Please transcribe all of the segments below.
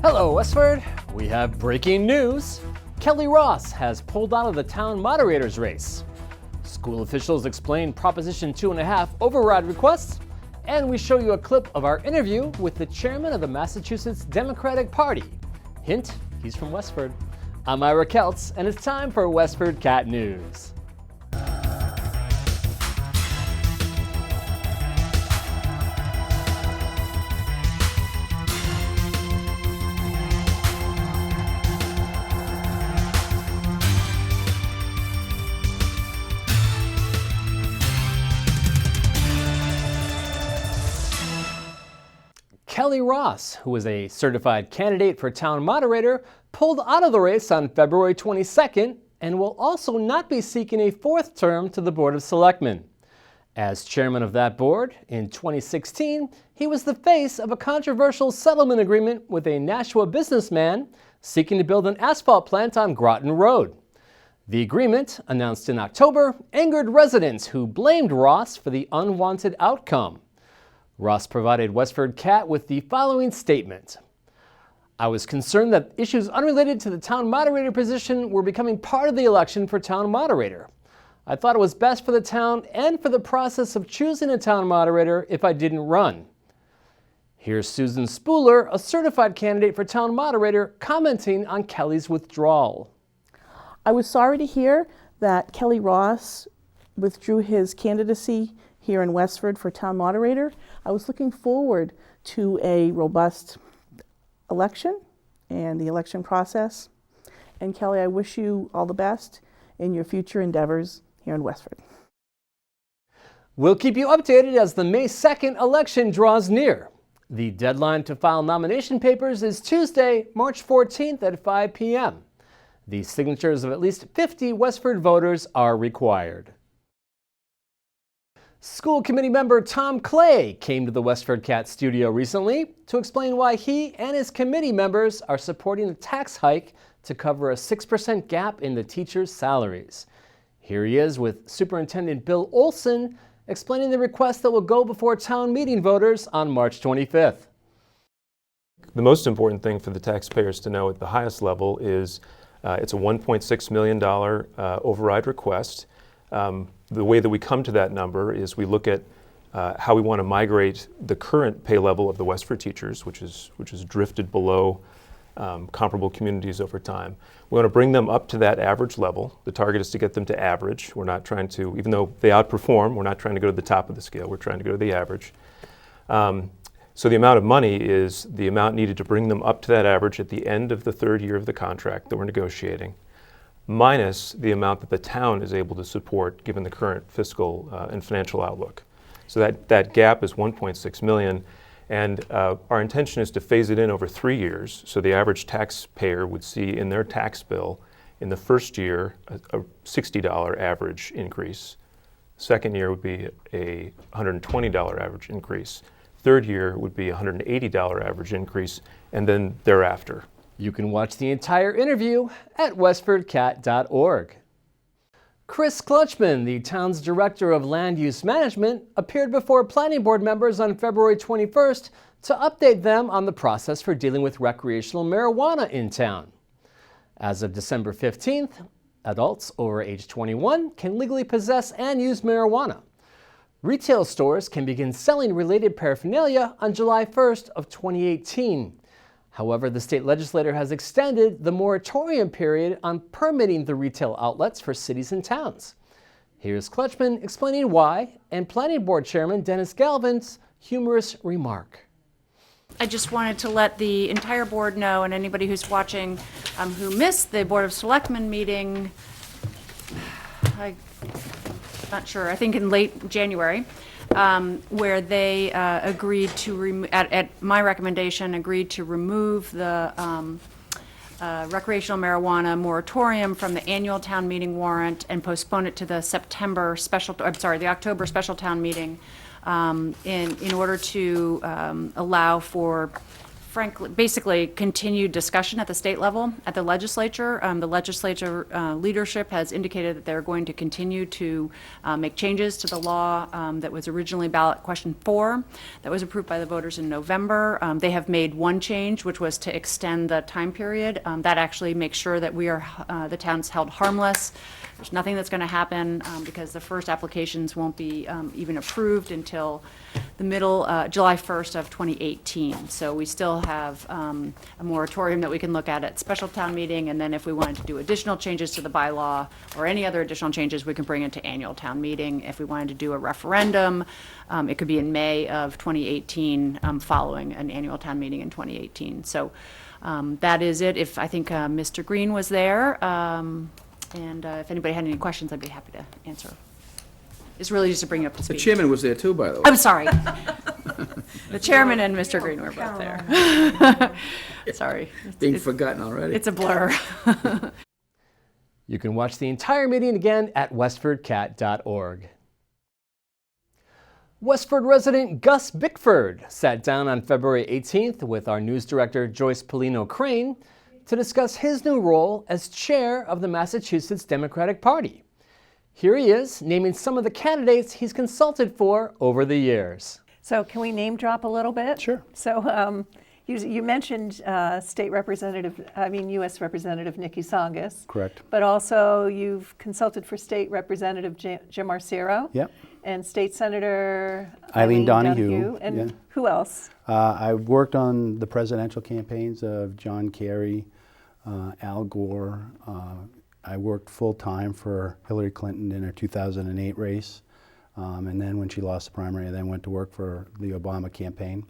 Hello, Westford. We have breaking news. Kelly Ross has pulled out of the town moderator's race. School officials explain Proposition 2.5 override requests, and we show you a clip of our interview with the chairman of the Massachusetts Democratic Party. Hint, he's from Westford. I'm Ira Keltz, and it's time for WestfordCAT News. Kelly Ross, who is a certified candidate for town moderator, pulled out of the race on February 22nd and will also not be seeking a fourth term to the Board of Selectmen. As chairman of that board, in 2016, he was the face of a controversial settlement agreement with a Nashua businessman seeking to build an asphalt plant on Groton Road. The agreement, announced in October, angered residents who blamed Ross for the unwanted outcome. Ross provided WestfordCAT with the following statement. I was concerned that issues unrelated to the town moderator position were becoming part of the election for town moderator. I thought it was best for the town and for the process of choosing a town moderator if I didn't run. Here's Susan Spooler, a certified candidate for town moderator, commenting on Kelly's withdrawal. I was sorry to hear that Kelly Ross withdrew his candidacy here in Westford for town moderator. I was looking forward to a robust election and the election process. And Kelly, I wish you all the best in your future endeavors here in Westford. We'll keep you updated as the May 2nd election draws near. The deadline to file nomination papers is Tuesday, March 14th at 5 p.m. The signatures of at least 50 Westford voters are required. School committee member Tom Clay came to the WestfordCAT studio recently to explain why he and his committee members are supporting a tax hike to cover a 6% gap in the teachers' salaries. Here he is with Superintendent Bill Olson explaining the request that will go before town meeting voters on March 25th. The most important thing for the taxpayers to know at the highest level is it's a $1.6 million override request. The way that we come to that number is we look at how we want to migrate the current pay level of the Westford teachers, which is drifted below comparable communities over time. We want to bring them up to that average level. The target is to get them to average. We're not trying to, even though they outperform, we're not trying to go to the top of the scale. We're trying to go to the average. So the amount of money is the amount needed to bring them up to that average at the end of the third year of the contract that we're negotiating, minus the amount that the town is able to support given the current fiscal and financial outlook. So that gap is $1.6 million, and our intention is to phase it in over 3 years, so the average taxpayer would see in their tax bill in the first year a $60 average increase. Second year would be a $120 average increase. Third year would be a $180 average increase, and then thereafter. You can watch the entire interview at westfordcat.org. Chris Klutchman, the town's director of land use management, appeared before planning board members on February 21st to update them on the process for dealing with recreational marijuana in town. As of December 15th, adults over age 21 can legally possess and use marijuana. Retail stores can begin selling related paraphernalia on July 1st of 2018. However, the state legislature has extended the moratorium period on permitting the retail outlets for cities and towns. Here's Klutchman explaining why, and Planning Board Chairman Dennis Galvin's humorous remark. I just wanted to let the entire board know, and anybody who's watching who missed the Board of Selectmen meeting, I'm not sure, I think in late January, where they agreed to, at my recommendation, agreed to remove the recreational marijuana moratorium from the annual town meeting warrant and postpone it to the the October special town meeting in order to allow for frankly, basically continued discussion at the state level, at the legislature. The legislature leadership has indicated that they're going to continue to make changes to the law that was originally ballot question 4 that was approved by the voters in November. They have made one change, which was to extend the time period. That actually makes sure that we are, the town's held harmless. There's nothing that's going to happen because the first applications won't be even approved until the middle, July 1st of 2018. So we still have a moratorium that we can look at special town meeting, and then if we wanted to do additional changes to the bylaw or any other additional changes, we can bring it to annual town meeting. If we wanted to do a referendum, it could be in May of 2018, following an annual town meeting in 2018. So that is it. If I think Mr. Green was there, and if anybody had any questions, I'd be happy to answer. It's really just to bring you up to speed. The chairman was there too, by the way. I'm sorry. The chairman and Mr. Green were both there. Sorry. Being forgotten already. It's a blur. You can watch the entire meeting again at westfordcat.org. Westford resident Gus Bickford sat down on February 18th with our news director Joyce Polino Crane to discuss his new role as chair of the Massachusetts Democratic Party. Here he is, naming some of the candidates he's consulted for over the years. So can we name drop a little bit? Sure. So you mentioned U.S. Representative Nikki Tsongas. Correct. But also you've consulted for State Representative Jim Arcero. Yep. And State Senator Eileen Donoghue. And yeah. who else? I worked on the presidential campaigns of John Kerry, Al Gore. I worked full-time for Hillary Clinton in her 2008 race. And then when she lost the primary, I then went to work for the Obama campaign.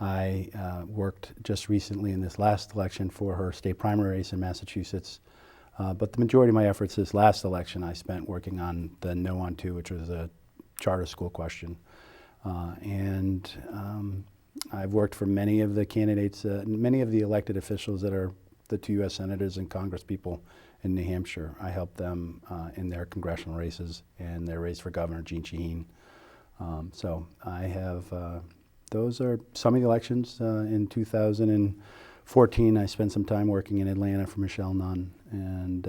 I worked just recently in this last election for her state primary race in Massachusetts. But the majority of my efforts this last election I spent working on the No on 2, which was a charter school question. I've worked for many of the candidates, many of the elected officials that are the 2 U.S. senators and congresspeople in New Hampshire. I helped them in their congressional races and their race for governor, Jeanne Shaheen. So I have, those are some of the elections. In 2014, I spent some time working in Atlanta for Michelle Nunn and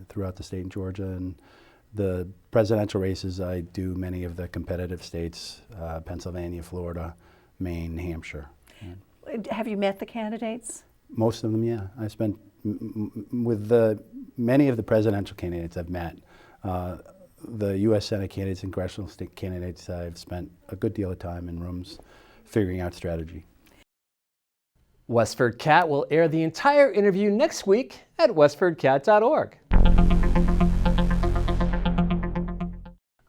throughout the state in Georgia. And the presidential races, I do many of the competitive states, Pennsylvania, Florida, Maine, New Hampshire. Have you met the candidates? Most of them, yeah. I spent with many of the presidential candidates I've met. The U.S. Senate candidates and congressional state candidates, I've spent a good deal of time in rooms figuring out strategy. WestfordCAT will air the entire interview next week at westfordcat.org.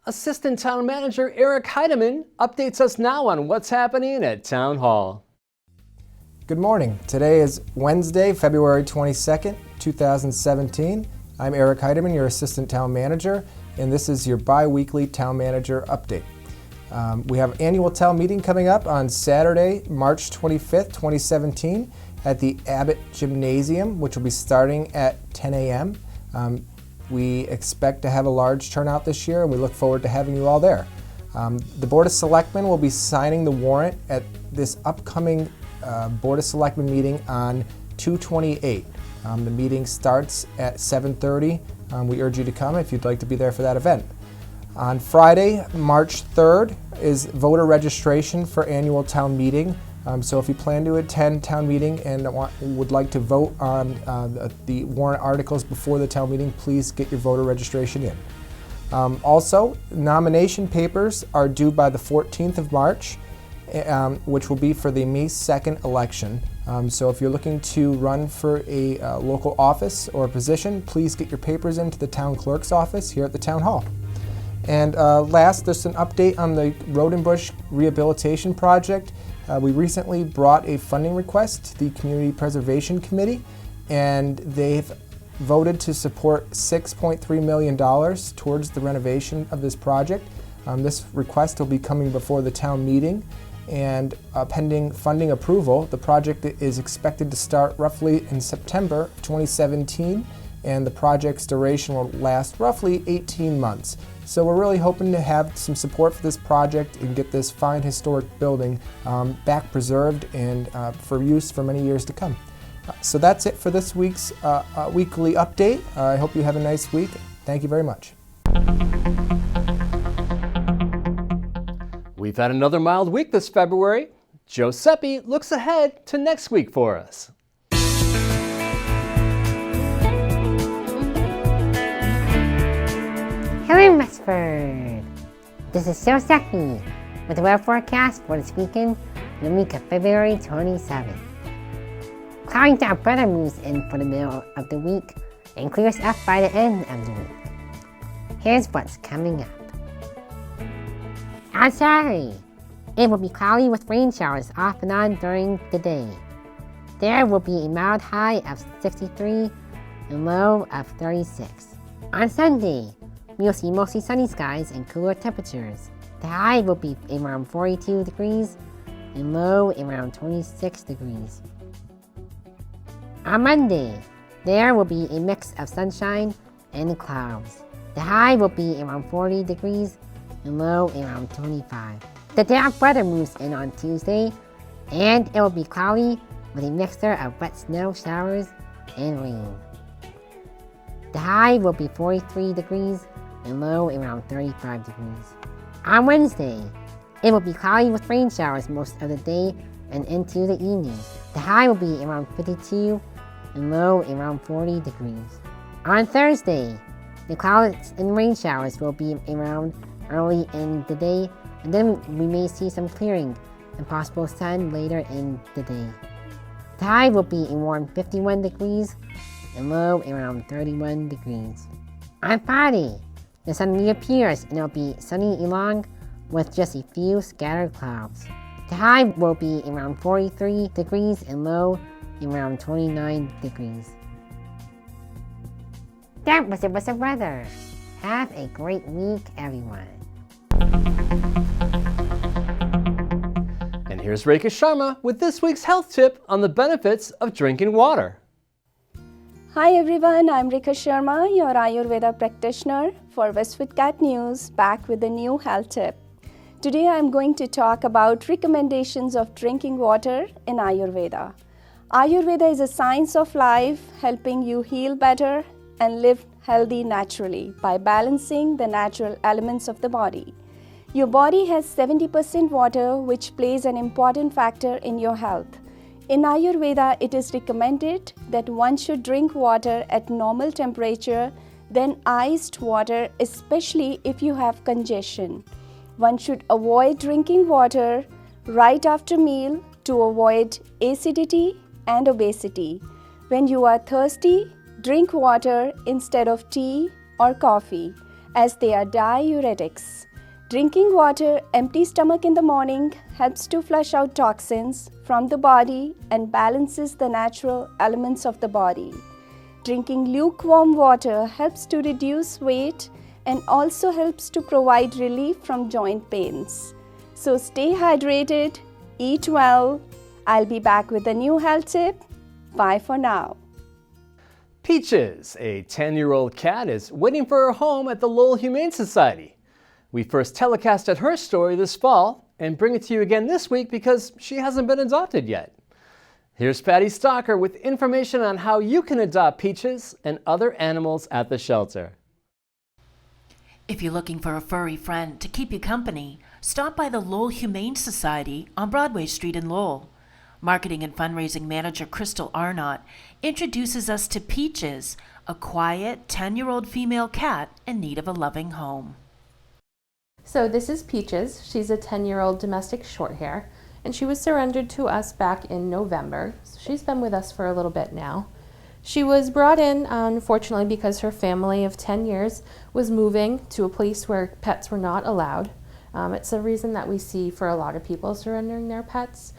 Assistant Town Manager Eric Heidemann updates us now on what's happening at Town Hall. Good morning. Today is Wednesday, February 22nd, 2017. I'm Eric Heidemann, your Assistant Town Manager, and this is your bi-weekly Town Manager update. We have annual town meeting coming up on Saturday, March 25th, 2017 at the Abbott Gymnasium, which will be starting at 10 a.m. We expect to have a large turnout this year, and we look forward to having you all there. The Board of Selectmen will be signing the warrant at this upcoming Board of Selectmen meeting on 2/28. The meeting starts at 7:30. We urge you to come if you'd like to be there for that event. On Friday, March 3rd, is voter registration for annual town meeting. So if you plan to attend town meeting and would like to vote on the warrant articles before the town meeting, please get your voter registration in. Also, nomination papers are due by the 14th of March, which will be for the May 2nd election. So if you're looking to run for a local office or position, please get your papers into the town clerk's office here at the town hall. And last, there's an update on the Road and Bush Rehabilitation Project. We recently brought a funding request to the Community Preservation Committee, and they've voted to support $6.3 million towards the renovation of this project. This request will be coming before the town meeting, and pending funding approval, the project is expected to start roughly in September of 2017 and the project's duration will last roughly 18 months. So we're really hoping to have some support for this project and get this fine historic building back preserved and for use for many years to come. So that's it for this week's weekly update. I hope you have a nice week. Thank you very much. We've had another mild week this February. Giuseppe looks ahead to next week for us. Hello, Westford. This is Giuseppe with the weather forecast for this weekend, the week of February 27th. Cloudy to up weather moves in for the middle of the week and clears up by the end of the week. Here's what's coming up. On Saturday, it will be cloudy with rain showers off and on during the day. There will be a mild high of 63 and low of 36. On Sunday, we'll see mostly sunny skies and cooler temperatures. The high will be around 42 degrees and low around 26 degrees. On Monday, there will be a mix of sunshine and clouds. The high will be around 40 degrees and low around 25. The damp weather moves in on Tuesday, and it will be cloudy with a mixture of wet snow showers and rain. The high will be 43 degrees and low around 35 degrees. On Wednesday, it will be cloudy with rain showers most of the day and into the evening. The high will be around 52 and low around 40 degrees. On Thursday, the clouds and rain showers will be around early in the day, and then we may see some clearing and possible sun later in the day. The high will be a warm 51 degrees and low around 31 degrees. On Friday, the sun reappears and it will be sunny along with just a few scattered clouds. The high will be around 43 degrees and low around 29 degrees. That was it with the weather. Have a great week, everyone. And here's Rekha Sharma with this week's health tip on the benefits of drinking water. Hi everyone, I'm Rekha Sharma, your Ayurveda practitioner for WestfordCAT News, back with a new health tip. Today I'm going to talk about recommendations of drinking water in Ayurveda. Ayurveda is a science of life, helping you heal better and live healthy naturally by balancing the natural elements of the body. Your body has 70% water, which plays an important factor in your health. In Ayurveda, it is recommended that one should drink water at normal temperature, then iced water, especially if you have congestion. One should avoid drinking water right after meal to avoid acidity and obesity. When you are thirsty, drink water instead of tea or coffee, as they are diuretics. Drinking water empty stomach in the morning helps to flush out toxins from the body and balances the natural elements of the body. Drinking lukewarm water helps to reduce weight and also helps to provide relief from joint pains. So stay hydrated, eat well. I'll be back with a new health tip. Bye for now. Peaches, a 10-year-old cat, is waiting for her home at the Lowell Humane Society. We first telecasted her story this fall and bring it to you again this week because she hasn't been adopted yet. Here's Patty Stalker with information on how you can adopt Peaches and other animals at the shelter. If you're looking for a furry friend to keep you company, stop by the Lowell Humane Society on Broadway Street in Lowell. Marketing and fundraising manager Crystal Arnott introduces us to Peaches, a quiet 10-year-old female cat in need of a loving home. So this is Peaches. She's a 10-year-old domestic shorthair, and she was surrendered to us back in November. So she's been with us for a little bit now. She was brought in, unfortunately, because her family of 10 years was moving to a place where pets were not allowed. It's a reason that we see for a lot of people surrendering their pets.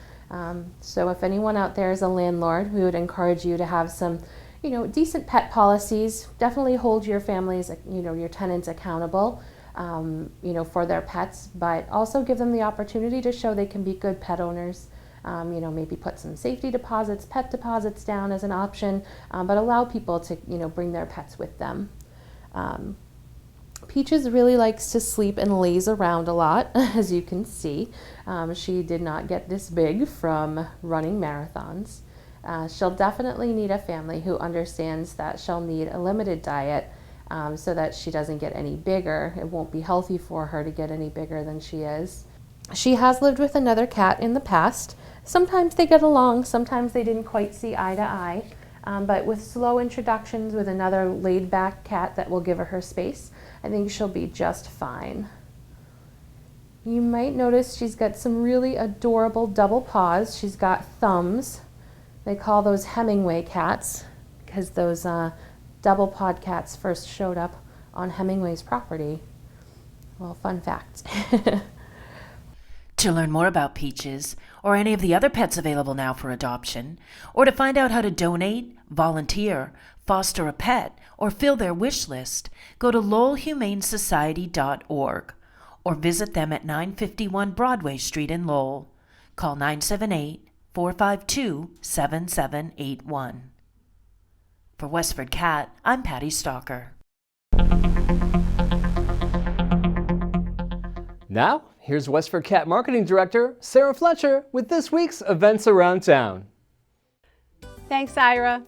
So if anyone out there is a landlord, we would encourage you to have some, decent pet policies. Definitely hold your families, your tenants accountable, for their pets, but also give them the opportunity to show they can be good pet owners Maybe put some safety deposits, pet deposits down as an option, but allow people to, bring their pets with them. Peaches really likes to sleep and laze around a lot, as you can see. She did not get this big from running marathons. She'll definitely need a family who understands that she'll need a limited diet so that she doesn't get any bigger. It won't be healthy for her to get any bigger than she is. She has lived with another cat in the past. Sometimes they get along, sometimes they didn't quite see eye to eye. But with slow introductions with another laid-back cat that will give her space, I think she'll be just fine. You might notice she's got some really adorable double paws. She's got thumbs. They call those Hemingway cats because those double-pawed cats first showed up on Hemingway's property. Well, fun fact. To learn more about Peaches, or any of the other pets available now for adoption, or to find out how to donate, volunteer, foster a pet, or fill their wish list, go to lowellhumanesociety.org or visit them at 951 Broadway Street in Lowell. Call 978-452-7781. For Westford Cat, I'm Patty Stalker. Now, here's Westford Cat Marketing Director Sarah Fletcher with this week's events around town. Thanks, Ira.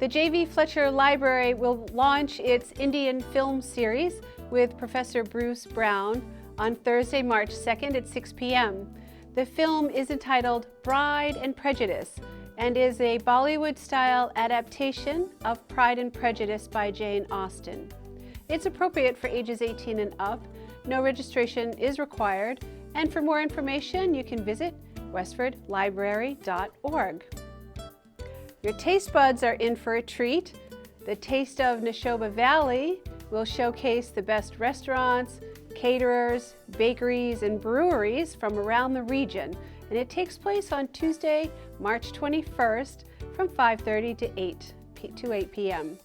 The J.V. Fletcher Library will launch its Indian film series with Professor Bruce Brown on Thursday, March 2nd at 6 p.m. The film is entitled Bride and Prejudice and is a Bollywood-style adaptation of Pride and Prejudice by Jane Austen. It's appropriate for ages 18 and up. No registration is required, and for more information, you can visit westfordlibrary.org. Your taste buds are in for a treat. The Taste of Neshoba Valley will showcase the best restaurants, caterers, bakeries, and breweries from around the region, and it takes place on Tuesday, March 21st from 5:30 to 8 p.m.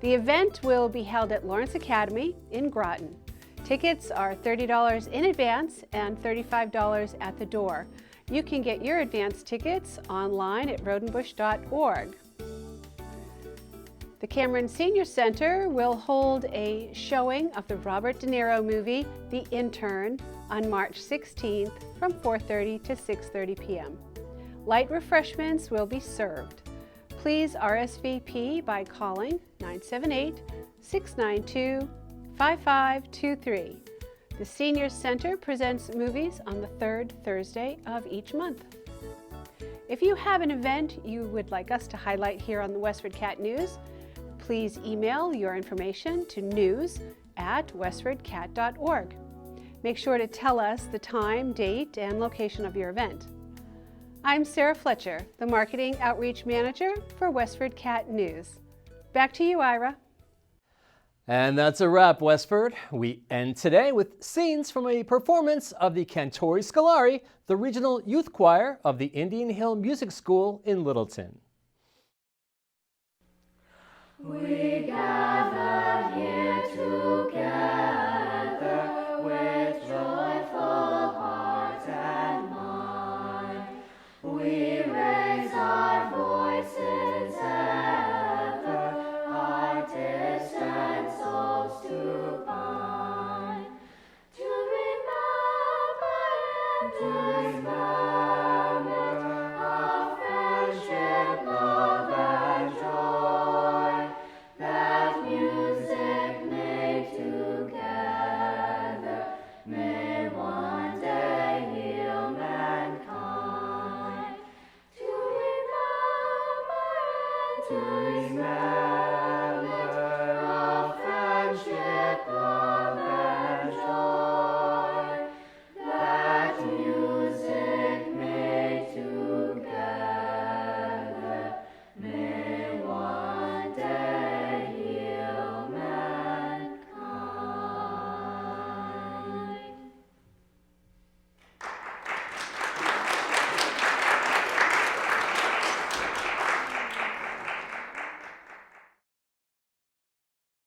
The event will be held at Lawrence Academy in Groton. Tickets are $30 in advance and $35 at the door. You can get your advance tickets online at rodenbush.org. The Cameron Senior Center will hold a showing of the Robert De Niro movie, The Intern, on March 16th from 4:30 to 6:30 p.m. Light refreshments will be served. Please RSVP by calling 978-692-5523. The Senior Center presents movies on the third Thursday of each month. If you have an event you would like us to highlight here on the Westford Cat News, please email your information to news@westfordcat.org. Make sure to tell us the time, date, and location of your event. I'm Sarah Fletcher, the Marketing Outreach Manager for Westford Cat News. Back to you, Ira. And that's a wrap, Westford. We end today with scenes from a performance of the Cantori Scolari, the regional youth choir of the Indian Hill Music School in Littleton. We gather here together with joyful heart and mind. We raise our voices ever, our distant souls to bind, to remember and to remember our friendship, love, and joy, that music made together may one day heal mankind. To remember and to remember